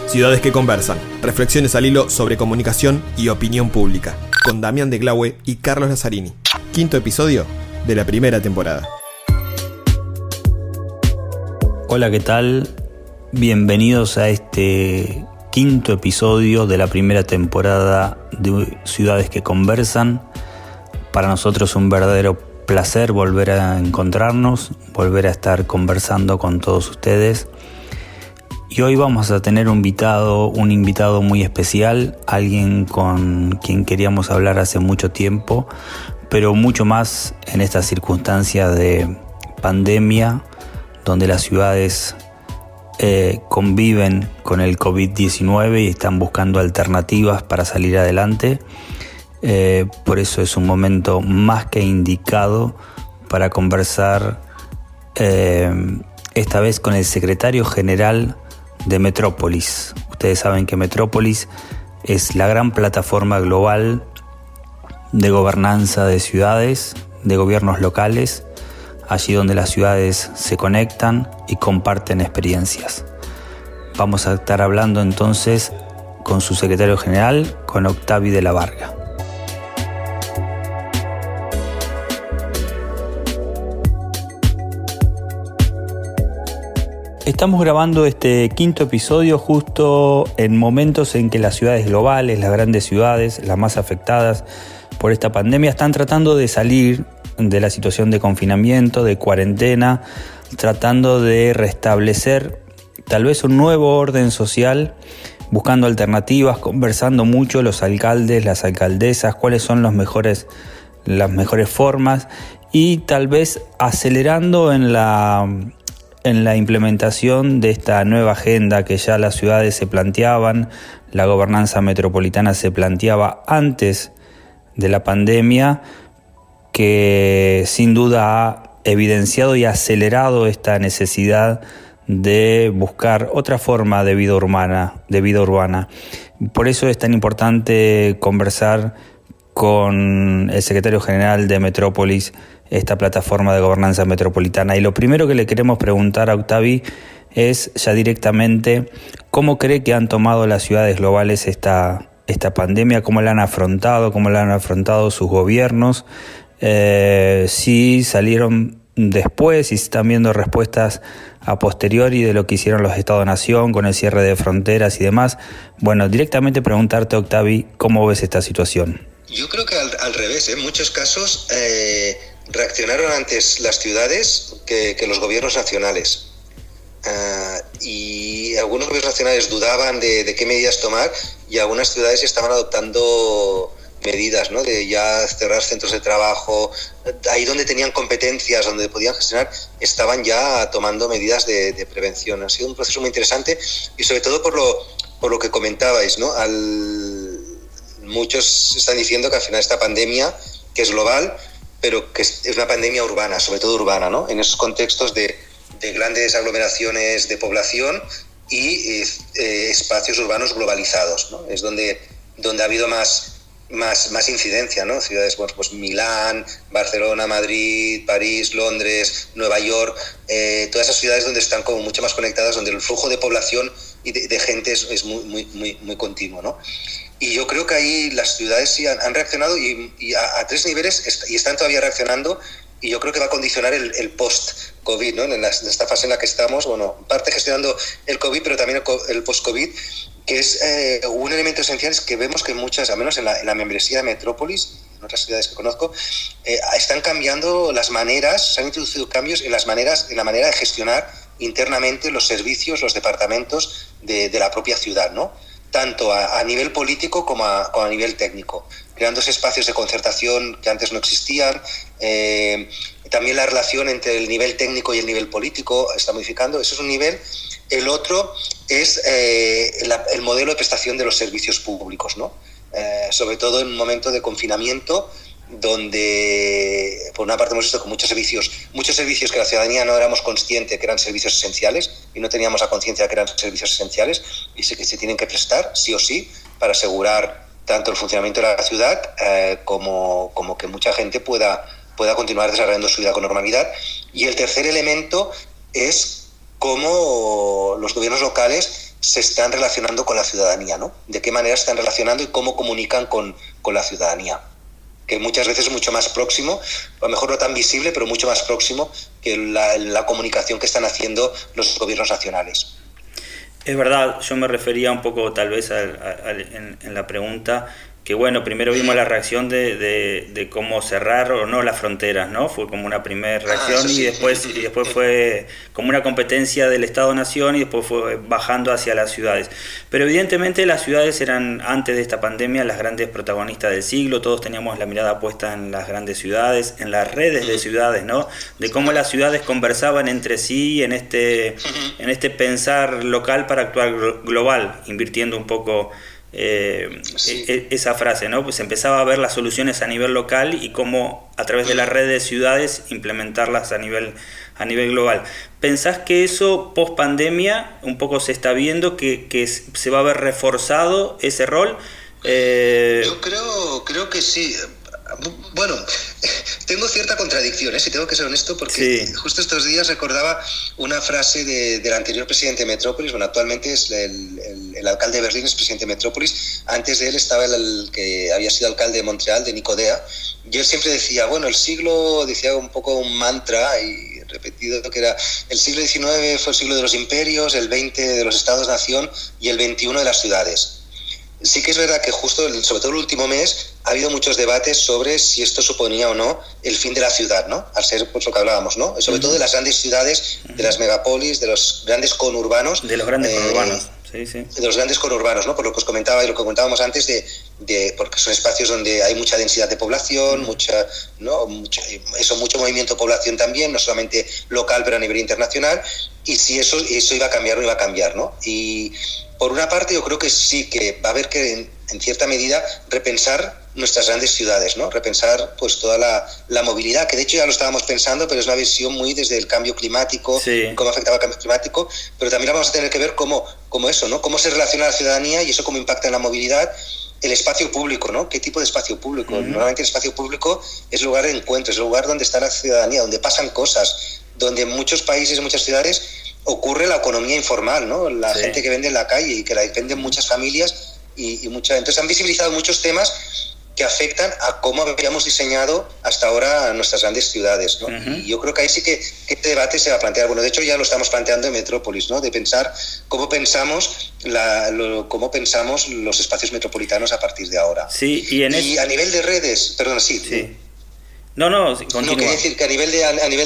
Ciudades que conversan. Reflexiones al hilo sobre comunicación y opinión pública. Con Damián de Glaue y Carlos Lazzarini. 5º episodio de la primera temporada. Hola, ¿qué tal? Bienvenidos a este 5º episodio de la primera temporada de Ciudades que conversan. Para nosotros es un verdadero placer volver a encontrarnos, volver a estar conversando con todos ustedes. Y hoy vamos a tener un invitado muy especial, alguien con quien queríamos hablar hace mucho tiempo, pero mucho más en esta circunstancia de pandemia, donde las ciudades conviven con el COVID-19 y están buscando alternativas para salir adelante. Por eso es un momento más que indicado para conversar esta vez con el secretario general de Metrópolis. Ustedes saben que Metrópolis es la gran plataforma global de gobernanza de ciudades, de gobiernos locales, allí donde las ciudades se conectan y comparten experiencias. Vamos a estar hablando entonces con su secretario general, con Octavi de la Varga. Estamos grabando este 5º episodio justo en momentos en que las ciudades globales, las grandes ciudades, las más afectadas por esta pandemia, están tratando de salir de la situación de confinamiento, de cuarentena, tratando de restablecer tal vez un nuevo orden social, buscando alternativas, conversando mucho los alcaldes, las alcaldesas, cuáles son las mejores formas y tal vez acelerando en la implementación de esta nueva agenda que ya las ciudades se planteaban, la gobernanza metropolitana se planteaba antes de la pandemia, que sin duda ha evidenciado y acelerado esta necesidad de buscar otra forma de vida urbana. Por eso es tan importante conversar con el secretario general de Metrópolis, esta plataforma de gobernanza metropolitana. Y lo primero que le queremos preguntar a Octavi es ya directamente cómo cree que han tomado las ciudades globales esta pandemia, cómo la han afrontado sus gobiernos, si salieron después, si están viendo respuestas a posteriori de lo que hicieron los Estados-nación con el cierre de fronteras y demás. Bueno, directamente preguntarte, Octavi, ¿cómo ves esta situación? Yo creo que al revés, en muchos casos reaccionaron antes las ciudades que los gobiernos nacionales. Y algunos gobiernos nacionales dudaban de qué medidas tomar y algunas ciudades estaban adoptando medidas, ¿no? De ya cerrar centros de trabajo, ahí donde tenían competencias, donde podían gestionar, estaban ya tomando medidas de prevención. Ha sido un proceso muy interesante y sobre todo por lo que comentabais, ¿no? Muchos están diciendo que al final esta pandemia, que es global, pero que es una pandemia urbana, sobre todo urbana, ¿no? En esos contextos de grandes aglomeraciones de población y espacios urbanos globalizados, ¿no? Es donde ha habido más incidencia, ¿no? Ciudades, bueno, pues Milán, Barcelona, Madrid, París, Londres, Nueva York, todas esas ciudades donde están como mucho más conectadas, donde el flujo de población y de gente es muy continuo, ¿no? Y yo creo que ahí las ciudades sí han reaccionado y a 3 niveles y están todavía reaccionando, y yo creo que va a condicionar el post-COVID, ¿no? En esta fase en la que estamos, bueno, parte gestionando el COVID, pero también el post-COVID, que es un elemento esencial, es que vemos que muchas, al menos en la membresía de Metrópolis, en otras ciudades que conozco, están cambiando las maneras, se han introducido cambios en la manera de gestionar internamente los servicios, los departamentos de la propia ciudad, ¿no? Tanto a nivel político como a nivel técnico, creándose espacios de concertación que antes no existían. También la relación entre el nivel técnico y el nivel político está modificando. Eso es un nivel. El otro es el modelo de prestación de los servicios públicos, ¿no? Sobre todo en un momento de confinamiento, donde por una parte hemos visto que muchos servicios que la ciudadanía no éramos conscientes que eran servicios esenciales y no teníamos la conciencia de que eran servicios esenciales y que se tienen que prestar sí o sí para asegurar tanto el funcionamiento de la ciudad como que mucha gente pueda continuar desarrollando su vida con normalidad. Y el tercer elemento es cómo los gobiernos locales se están relacionando con la ciudadanía, ¿no? De qué manera se están relacionando y cómo comunican con la ciudadanía, que muchas veces es mucho más próximo, a lo mejor no tan visible, pero mucho más próximo que la comunicación que están haciendo los gobiernos nacionales. Es verdad, yo me refería un poco tal vez en la pregunta que bueno, primero vimos la reacción de cómo cerrar o no las fronteras, ¿no? Fue como una primera reacción y después fue como una competencia del Estado-Nación y después fue bajando hacia las ciudades. Pero evidentemente las ciudades eran, antes de esta pandemia, las grandes protagonistas del siglo, todos teníamos la mirada puesta en las grandes ciudades, en las redes de ciudades, ¿no? De cómo las ciudades conversaban entre sí en este pensar local para actuar global, invirtiendo un poco esa frase, ¿no? Pues empezaba a ver las soluciones a nivel local y cómo a través de las redes de ciudades implementarlas a nivel global. ¿Pensás que eso post pandemia un poco se está viendo que se va a ver reforzado ese rol? Yo creo que sí. Bueno, tengo cierta contradicción, si tengo que ser honesto, porque justo estos días recordaba una frase del anterior presidente de Metrópolis. Bueno, actualmente es el alcalde de Berlín, es presidente de Metrópolis. Antes de él estaba el que había sido alcalde de Montreal, de Nicodea, y él siempre decía, bueno, el siglo, decía un poco un mantra y repetido, que era el siglo XIX fue el siglo de los imperios, el XX de los estados-nación y el XXI de las ciudades. Sí que es verdad que justo, sobre todo el último mes, ha habido muchos debates sobre si esto suponía o no el fin de la ciudad, ¿no? Al ser pues lo que hablábamos, ¿no? Sobre todo de las grandes ciudades, de las megapolis, de los grandes conurbanos. De los grandes conurbanos, sí. De los grandes conurbanos, ¿no? Por lo que os comentaba y lo que comentábamos antes porque son espacios donde hay mucha densidad de población, mucho movimiento de población también, no solamente local, pero a nivel internacional. Y si eso iba a cambiar o no iba a cambiar, ¿no? Y por una parte yo creo que sí, que va a haber que en cierta medida repensar nuestras grandes ciudades, ¿no? Repensar pues toda la movilidad, que de hecho ya lo estábamos pensando, pero es una visión muy desde el cambio climático, cómo afectaba el cambio climático, pero también vamos a tener que ver cómo eso, ¿no? Cómo se relaciona la ciudadanía y eso cómo impacta en la movilidad. El espacio público, ¿no? ¿Qué tipo de espacio público? Normalmente el espacio público es lugar de encuentro, es lugar donde está la ciudadanía, donde pasan cosas, donde en muchos países, en muchas ciudades, ocurre la economía informal, ¿no? La gente que vende en la calle y que la venden muchas familias y mucha. Entonces han visibilizado muchos temas que afectan a cómo habíamos diseñado hasta ahora nuestras grandes ciudades, ¿no? Y yo creo que ahí sí que este debate se va a plantear. Bueno, de hecho ya lo estamos planteando en Metrópolis, ¿no? De pensar cómo pensamos los espacios metropolitanos a partir de ahora. Sí, y a nivel de redes, perdón, sí. No, continúa. No, quería decir que a nivel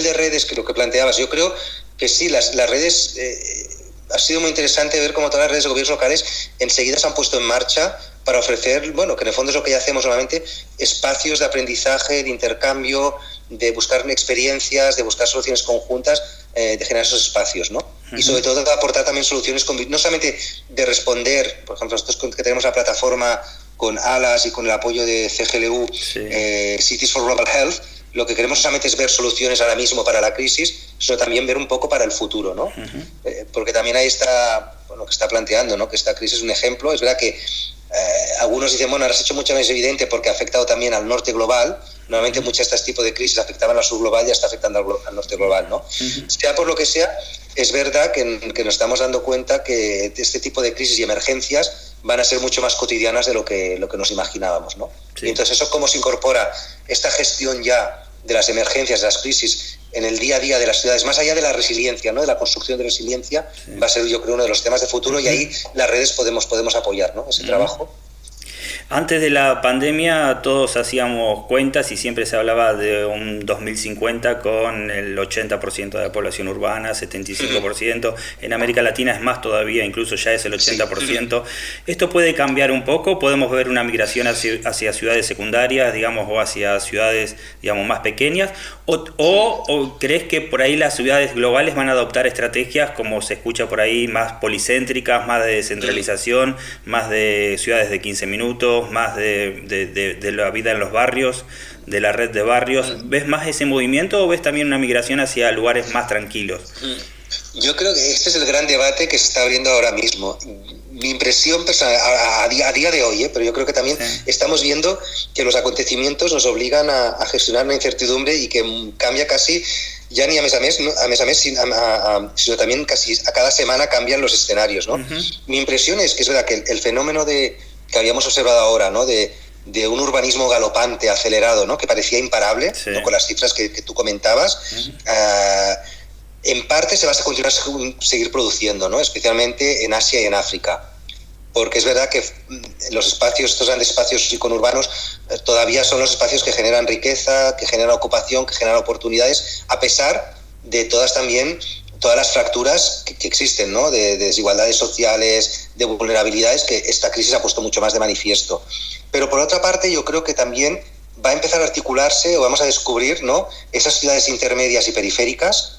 de redes, que lo que planteabas, yo creo que sí, las redes, ha sido muy interesante ver cómo todas las redes de gobiernos locales enseguida se han puesto en marcha para ofrecer, bueno, que en el fondo es lo que ya hacemos normalmente, espacios de aprendizaje, de intercambio, de buscar experiencias, de buscar soluciones conjuntas, de generar esos espacios, ¿no? Y sobre todo de aportar también soluciones, no solamente de responder, por ejemplo, nosotros que tenemos la plataforma con ALAS y con el apoyo de CGLU, Cities for Global Health, lo que queremos solamente es ver soluciones ahora mismo para la crisis, sino también ver un poco para el futuro, ¿no? Porque también ahí está lo que está planteando, ¿no? Que esta crisis es un ejemplo. Es verdad que algunos dicen, bueno, ahora se ha hecho mucho más evidente porque ha afectado también al norte global. Normalmente muchas de este tipo de crisis afectaban al sur global y ya está afectando al norte global, ¿no? Sea por lo que sea, es verdad que nos estamos dando cuenta que este tipo de crisis y emergencias van a ser mucho más cotidianas de lo que nos imaginábamos, ¿no? Y entonces eso, cómo se incorpora esta gestión ya de las emergencias, de las crisis en el día a día de las ciudades, más allá de la resiliencia, ¿no? De la construcción de resiliencia, va a ser, yo creo, uno de los temas de futuro y ahí las redes podemos apoyar, ¿no? Ese trabajo. Antes de la pandemia todos hacíamos cuentas y siempre se hablaba de un 2050 con el 80% de la población urbana, 75%. En América Latina es más todavía, incluso ya es el 80%. ¿Esto puede cambiar un poco? ¿Podemos ver una migración hacia ciudades secundarias, digamos, o hacia ciudades, digamos, más pequeñas? ¿O crees que por ahí las ciudades globales van a adoptar estrategias, como se escucha por ahí, más policéntricas, más de descentralización, más de ciudades de 15 minutos, más de la vida en los barrios, de la red de barrios? ¿Ves más ese movimiento o ves también una migración hacia lugares más tranquilos? Yo creo que este es el gran debate que se está abriendo ahora mismo. Mi impresión personal, a día de hoy, pero yo creo que también estamos viendo que los acontecimientos nos obligan a gestionar una incertidumbre y que cambia casi ya ni a mes a mes, ¿no? A mes a mes, sino también casi a cada semana cambian los escenarios, ¿no? Mi impresión es que es verdad que el fenómeno que habíamos observado ahora, ¿no? De un urbanismo galopante, acelerado, ¿no? Que parecía imparable, sí, ¿no? Con las cifras que tú comentabas, en parte se va a continuar seguir produciendo, ¿no? Especialmente en Asia y en África. Porque es verdad que estos grandes espacios iconurbanos todavía son los espacios que generan riqueza, que generan ocupación, que generan oportunidades, a pesar de todas las fracturas que existen, ¿no? De desigualdades sociales, de vulnerabilidades, que esta crisis ha puesto mucho más de manifiesto. Pero por otra parte, yo creo que también va a empezar a articularse, o vamos a descubrir, ¿no? Esas ciudades intermedias y periféricas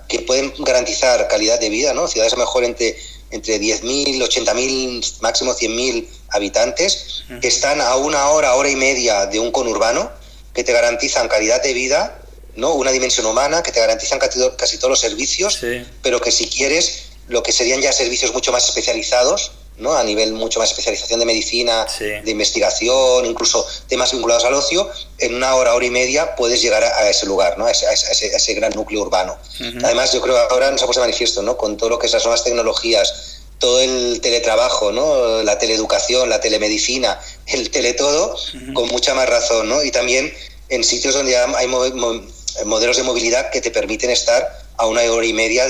que pueden garantizar calidad de vida, ¿no? Ciudades a lo mejor entre 10.000, 80.000, máximo 100.000 habitantes, que están a una hora y media de un conurbano, que te garantizan calidad de vida, ¿no? Una dimensión humana, que te garantizan casi todos los servicios, sí, pero que si quieres, lo que serían ya servicios mucho más especializados, ¿no? A nivel mucho más especialización de medicina, sí, de investigación, incluso temas vinculados al ocio, en una hora y media puedes llegar a ese lugar, ¿no? A ese gran núcleo urbano. Además, yo creo que ahora nos ha puesto de manifiesto, ¿no? Con todo lo que es las nuevas tecnologías, todo el teletrabajo, ¿no? La teleeducación, la telemedicina, el teletodo, con mucha más razón, ¿no? Y también en sitios donde hay modelos de movilidad que te permiten estar a una hora y media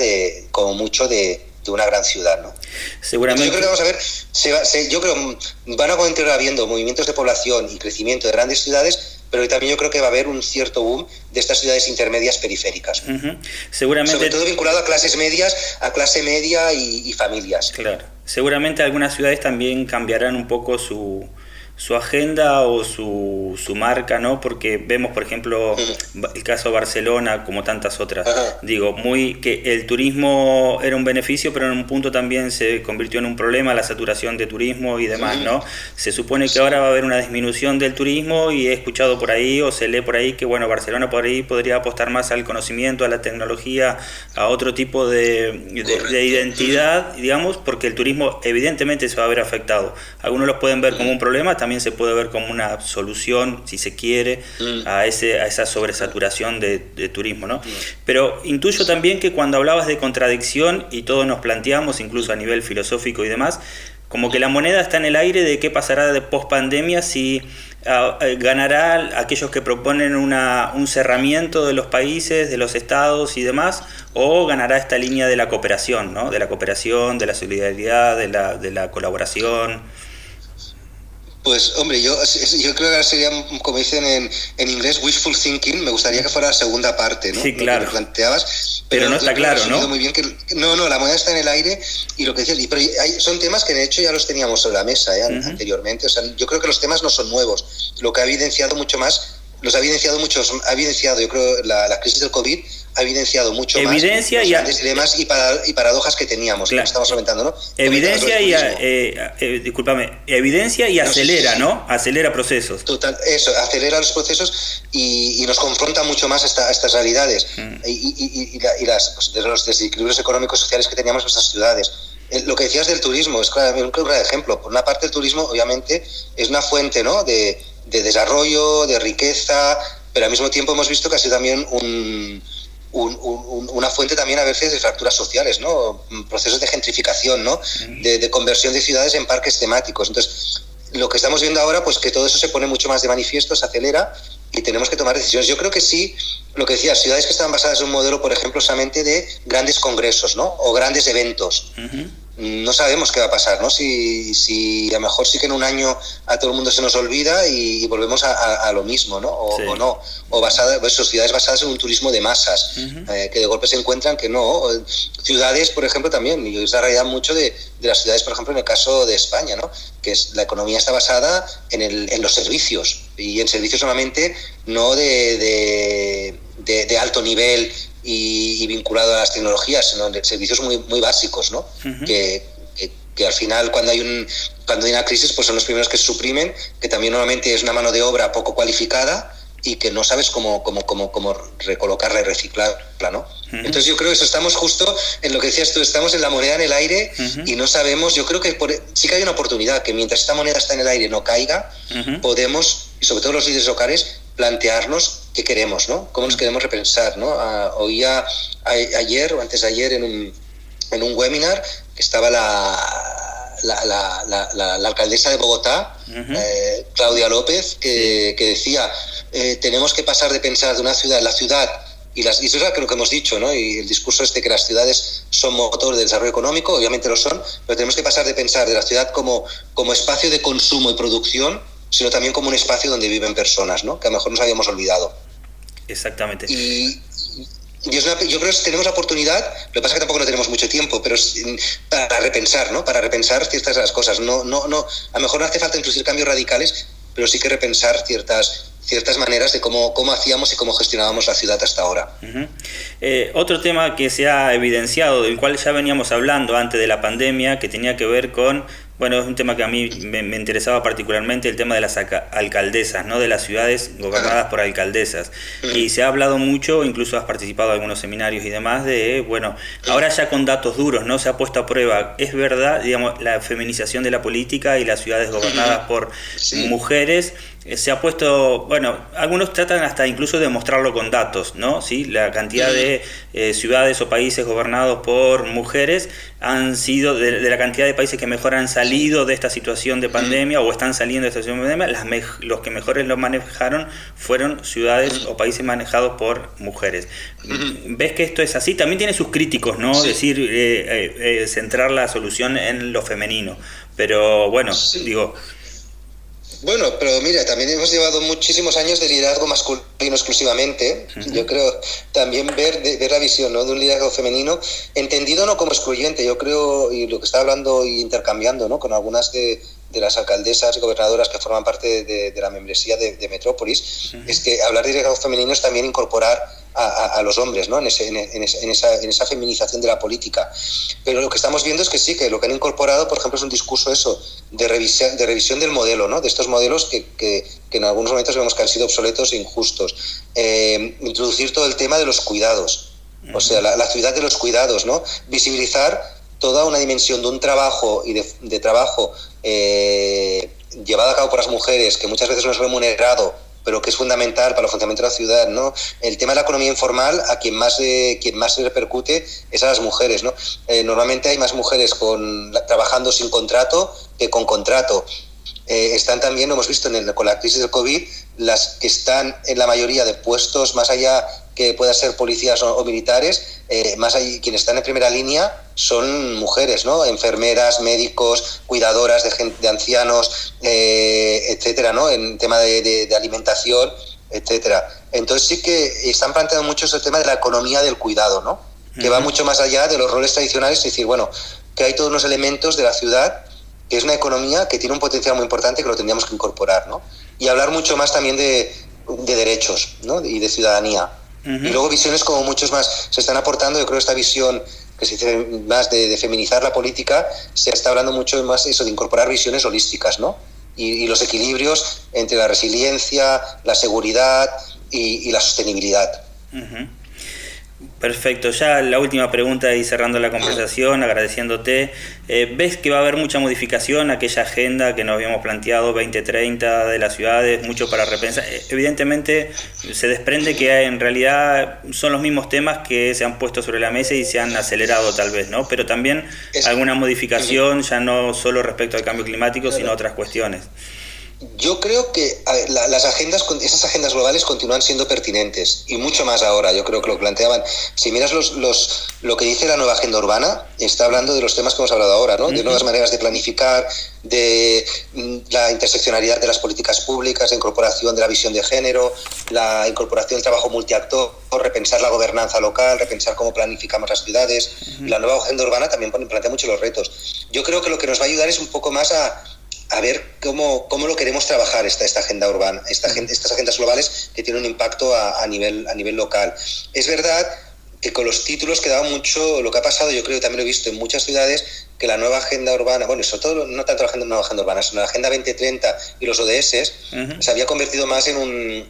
como mucho de una gran ciudad, ¿no? Seguramente. Entonces, yo creo que vamos a ver, yo creo van a continuar habiendo movimientos de población y crecimiento de grandes ciudades, pero también yo creo que va a haber un cierto boom de estas ciudades intermedias periféricas. Seguramente. Sobre todo vinculado a clases medias, a clase media y familias. Claro. Seguramente algunas ciudades también cambiarán un poco su agenda o su marca, ¿no? Porque vemos, por ejemplo, el caso de Barcelona, como tantas otras. Digo, que el turismo era un beneficio, pero en un punto también se convirtió en un problema, la saturación de turismo y demás, ¿no? Se supone que ahora va a haber una disminución del turismo y he escuchado por ahí o se lee por ahí que, bueno, Barcelona por ahí podría apostar más al conocimiento, a la tecnología, a otro tipo de identidad, digamos, porque el turismo evidentemente se va a ver afectado. Algunos los pueden ver como un problema, también se puede ver como una solución, si se quiere, a esa sobresaturación de turismo, ¿no? Pero intuyo también que cuando hablabas de contradicción, y todos nos planteamos, incluso a nivel filosófico y demás, como que la moneda está en el aire de qué pasará de post-pandemia, si ganará aquellos que proponen un cerramiento de los países, de los estados y demás, o ganará esta línea de la cooperación, ¿no? De la cooperación, de la solidaridad, de la colaboración. Pues, hombre, yo creo que sería, como dicen en inglés, wishful thinking. Me gustaría que fuera la segunda parte, ¿no? Sí, claro. Lo que planteabas. Pero no está claro, ¿no? Muy bien que, no, la moneda está en el aire y lo que decías. Pero son temas que de hecho ya los teníamos sobre la mesa anteriormente. O sea, yo creo que los temas no son nuevos. Lo que ha evidenciado mucho más, yo creo, la crisis del COVID ha evidenciado mucho más los grandes dilemas y paradojas que teníamos, claro, que estamos comentando, ¿no? Evidencia y acelera, ¿no? Acelera procesos. Total, eso, acelera los procesos y nos confronta mucho más a estas realidades y de los desequilibrios económicos y sociales que teníamos en nuestras ciudades. Lo que decías del turismo es claro, un gran ejemplo. Por una parte, el turismo obviamente es una fuente, ¿no? de desarrollo, de riqueza, pero al mismo tiempo hemos visto que ha sido también una fuente también a veces de fracturas sociales, ¿no? Procesos de gentrificación, ¿no? De conversión de ciudades en parques temáticos. Entonces, lo que estamos viendo ahora, pues que todo eso se pone mucho más de manifiesto, se acelera y tenemos que tomar decisiones. Yo creo que sí, lo que decía, ciudades que están basadas en un modelo, por ejemplo, solamente de grandes congresos, ¿no? O grandes eventos. No sabemos qué va a pasar, ¿no? Si a lo mejor sí que en un año a todo el mundo se nos olvida y volvemos a lo mismo, ¿no? O ciudades basadas en un turismo de masas, que de golpe se encuentran que no. Ciudades, por ejemplo, también, y es la realidad mucho de las ciudades, por ejemplo, en el caso de España, ¿no? Que la economía está basada en los servicios, y en servicios solamente no de alto nivel y vinculado a las tecnologías, sino de servicios muy, muy básicos, ¿no? Que al final cuando hay una crisis pues son los primeros que se suprimen, que también normalmente es una mano de obra poco cualificada y que no sabes cómo recolocarla y reciclarla, ¿no? Entonces yo creo que eso, estamos justo en lo que decías tú, estamos en la moneda en el aire y no sabemos. Yo creo que sí que hay una oportunidad, que mientras esta moneda está en el aire no caiga, podemos, y sobre todo los líderes locales, plantearnos qué queremos, ¿no? Cómo nos queremos repensar, ¿no? Oía ayer o antes de ayer en un webinar que estaba la alcaldesa de Bogotá, Claudia López, que decía, tenemos que pasar de pensar de una ciudad, la ciudad, y eso es lo que hemos dicho, ¿no? Y el discurso que las ciudades son motor del desarrollo económico, obviamente lo son, pero tenemos que pasar de pensar de la ciudad como espacio de consumo y producción, sino también como un espacio donde viven personas, ¿no? Que a lo mejor nos habíamos olvidado. Exactamente. Y yo creo que tenemos la oportunidad, lo que pasa es que tampoco no tenemos mucho tiempo, pero para repensar, ¿no? Para repensar ciertas de las cosas. No, a lo mejor no hace falta introducir cambios radicales, pero sí que repensar ciertas maneras de cómo hacíamos y cómo gestionábamos la ciudad hasta ahora. Otro tema que se ha evidenciado, del cual ya veníamos hablando antes de la pandemia, que tenía que ver con, bueno, es un tema que a mí me interesaba particularmente, el tema de las alcaldesas, ¿no? De las ciudades gobernadas por alcaldesas. Y se ha hablado mucho, incluso has participado en algunos seminarios y demás, de, bueno, ahora ya con datos duros, ¿no? Se ha puesto a prueba, es verdad, digamos, la feminización de la política y las ciudades gobernadas por mujeres. Se ha puesto, bueno, algunos tratan hasta incluso de mostrarlo con datos, ¿no? ¿Sí? La cantidad de ciudades o países gobernados por mujeres han sido, de la cantidad de países que mejor han salido de esta situación de pandemia o están saliendo de esta situación de pandemia, los que mejores lo manejaron fueron ciudades o países manejados por mujeres. ¿Ves que esto es así? También tiene sus críticos, ¿no? Sí. Decir, centrar la solución en lo femenino. Pero bueno, digo... Bueno, pero mira, también hemos llevado muchísimos años de liderazgo masculino exclusivamente. Yo creo también ver la visión, ¿no? De un liderazgo femenino, entendido no como excluyente. Yo creo, y lo que estaba hablando e intercambiando, ¿no? Con algunas de las alcaldesas y gobernadoras que forman parte de la membresía de Metrópolis, es que hablar de liderazgo femenino es también incorporar a los hombres, ¿no? en esa feminización de la política. Pero lo que estamos viendo es que sí, que lo que han incorporado, por ejemplo, es un discurso de revisión del modelo, ¿no? De estos modelos que en algunos momentos vemos que han sido obsoletos e injustos. Introducir todo el tema de los cuidados, o sea, la ciudad de los cuidados, ¿no? Visibilizar toda una dimensión de un trabajo y de trabajo llevado a cabo por las mujeres, que muchas veces no es remunerado, pero que es fundamental para el funcionamiento de la ciudad, ¿no? El tema de la economía informal, a quien más se repercute es a las mujeres, ¿no? Normalmente hay más mujeres trabajando sin contrato que con contrato. Están también, lo hemos visto con la crisis del COVID, las que están en la mayoría de puestos, más allá que puedan ser policías o militares, más allá, quienes están en primera línea son mujeres, ¿no? Enfermeras, médicos, cuidadoras de ancianos, etcétera, ¿no? En tema de alimentación, etcétera. Entonces sí que están planteando mucho ese tema de la economía del cuidado, ¿no? Que va mucho más allá de los roles tradicionales, es decir, bueno, que hay todos los elementos de la ciudad, que es una economía que tiene un potencial muy importante que lo tendríamos que incorporar, ¿no? Y hablar mucho más también de derechos, ¿no? Y de ciudadanía. Y luego visiones como muchos más se están aportando. Yo creo que esta visión que se dice más de feminizar la política, se está hablando mucho más eso de incorporar visiones holísticas, ¿no? Y los equilibrios entre la resiliencia, la seguridad y la sostenibilidad. Perfecto, ya la última pregunta y cerrando la conversación, agradeciéndote. ¿Ves que va a haber mucha modificación a aquella agenda que nos habíamos planteado 2030 de las ciudades, mucho para repensar? Evidentemente se desprende que en realidad son los mismos temas que se han puesto sobre la mesa y se han acelerado tal vez, ¿no? Pero también alguna modificación, ya no solo respecto al cambio climático, sino a otras cuestiones. Yo creo que esas agendas globales continúan siendo pertinentes y mucho más ahora. Yo creo que lo planteaban. Si miras lo que dice la nueva agenda urbana, está hablando de los temas que hemos hablado ahora, ¿no? De nuevas maneras de planificar, de la interseccionalidad de las políticas públicas, la incorporación de la visión de género, la incorporación del trabajo multiactor, repensar la gobernanza local, repensar cómo planificamos las ciudades. La nueva agenda urbana también plantea mucho los retos. Yo creo que lo que nos va a ayudar es un poco más a ver cómo lo queremos trabajar esta agenda urbana, estas agendas globales que tienen un impacto a nivel local. Es verdad que con los títulos quedaba mucho lo que ha pasado. Yo creo que también lo he visto en muchas ciudades, que la nueva agenda urbana, bueno, sobre todo no tanto la nueva agenda urbana, sino la agenda 2030 y los ODS, se había convertido más en una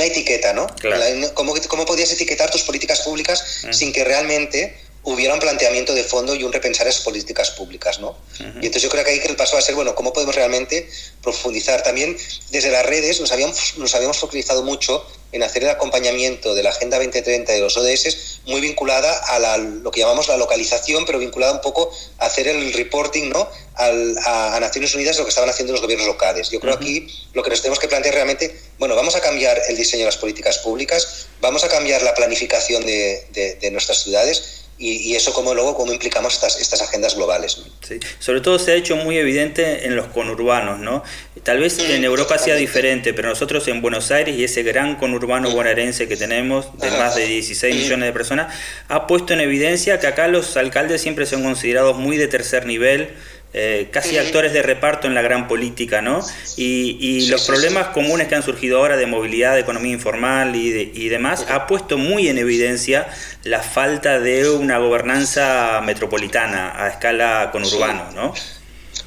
etiqueta, ¿no? Claro. ¿Cómo podías etiquetar tus políticas públicas sin que realmente hubiera un planteamiento de fondo y un repensar esas políticas públicas, ¿no? Y entonces yo creo que ahí que el paso va a ser, bueno, ¿cómo podemos realmente profundizar? También desde las redes nos habíamos focalizado mucho en hacer el acompañamiento de la Agenda 2030 y de los ODS muy vinculada a lo que llamamos la localización, pero vinculada un poco a hacer el reporting, ¿no?, a Naciones Unidas de lo que estaban haciendo los gobiernos locales. Yo creo aquí lo que nos tenemos que plantear realmente, bueno, vamos a cambiar el diseño de las políticas públicas, vamos a cambiar la planificación de nuestras ciudades, y eso cómo implicamos estas agendas globales, ¿no? Sí. Sobre todo se ha hecho muy evidente en los conurbanos, ¿no? Tal vez en Europa sea diferente, pero nosotros en Buenos Aires y ese gran conurbano bonaerense que tenemos, de más de 16 millones de personas, ha puesto en evidencia que acá los alcaldes siempre son considerados muy de tercer nivel, casi actores de reparto en la gran política, ¿no? Y los problemas comunes que han surgido ahora de movilidad, de economía informal y demás, ha puesto muy en evidencia la falta de una gobernanza metropolitana a escala conurbano, ¿no?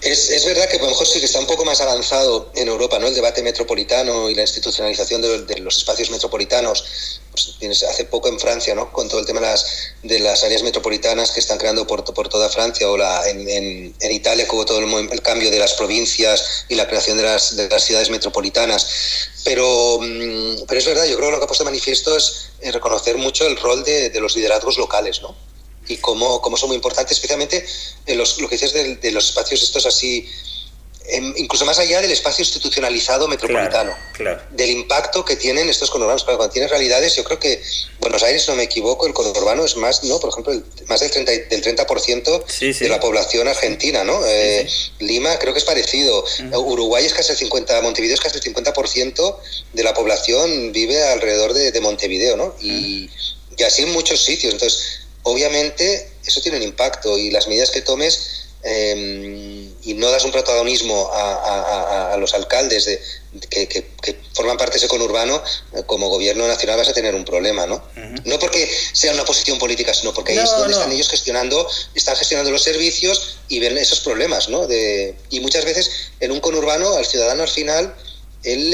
Es verdad que a lo mejor sí que está un poco más avanzado en Europa, ¿no?, el debate metropolitano y la institucionalización de los espacios metropolitanos. Pues tienes hace poco en Francia, ¿no?, con todo el tema de las áreas metropolitanas que están creando por toda Francia, o en Italia, que hubo todo el cambio de las provincias y la creación de las ciudades metropolitanas. Pero es verdad, yo creo que lo que ha puesto de manifiesto es reconocer mucho el rol de los liderazgos locales, ¿no?, y cómo son muy importantes, especialmente lo que dices de los espacios estos así, incluso más allá del espacio institucionalizado metropolitano, claro. Del impacto que tienen estos conurbanos. Cuando tienes realidades, yo creo que Buenos Aires, si no me equivoco, el conurbano es más, ¿no?, por ejemplo, más del 30% sí. de la población argentina, ¿no? Sí. Lima creo que es parecido. Uruguay es casi el 50%, Montevideo es casi el 50% de la población vive alrededor de Montevideo, ¿no? Y así en muchos sitios. Entonces, obviamente eso tiene un impacto, y las medidas que tomes y no das un protagonismo a los alcaldes que forman parte de ese conurbano, como gobierno nacional vas a tener un problema, ¿no? No porque sea una posición política, sino porque ahí es donde están ellos están gestionando los servicios y ven esos problemas, ¿no? Y muchas veces en un conurbano al ciudadano al final él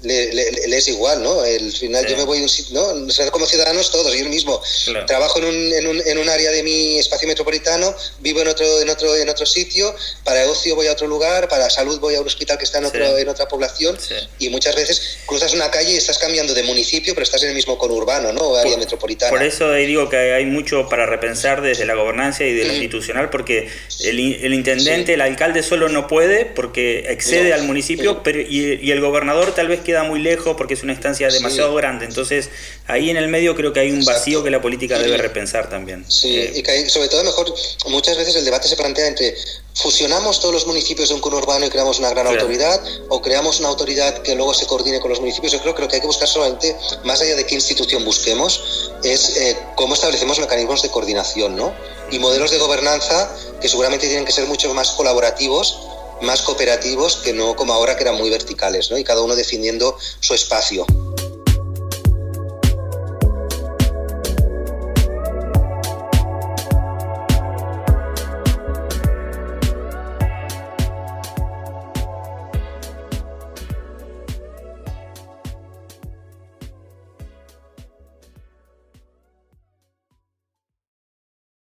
le es igual, ¿no? Al final yo me voy a un sitio, ¿no? O sea, como ciudadanos todos, yo mismo trabajo en un área de mi espacio metropolitano, vivo en otro sitio, para ocio voy a otro lugar, para salud voy a un hospital que está en otra población, y muchas veces cruzas una calle y estás cambiando de municipio, pero estás en el mismo conurbano, ¿no? O área metropolitana. Por eso digo que hay mucho para repensar desde la gobernanza y de lo institucional, porque el intendente, el alcalde solo no puede porque excede al municipio, pero y el gobernador tal vez queda muy lejos porque es una instancia demasiado grande. Entonces ahí en el medio creo que hay un vacío que la política debe repensar también. Sí, y que hay, sobre todo, mejor, muchas veces el debate se plantea entre fusionamos todos los municipios de un conurbano y creamos una gran autoridad, o creamos una autoridad que luego se coordine con los municipios. Yo creo que lo que hay que buscar solamente, más allá de qué institución busquemos, es cómo establecemos mecanismos de coordinación, ¿no? Y modelos de gobernanza que seguramente tienen que ser mucho más colaborativos, más cooperativos, que no como ahora, que eran muy verticales, ¿no? Y cada uno defendiendo su espacio.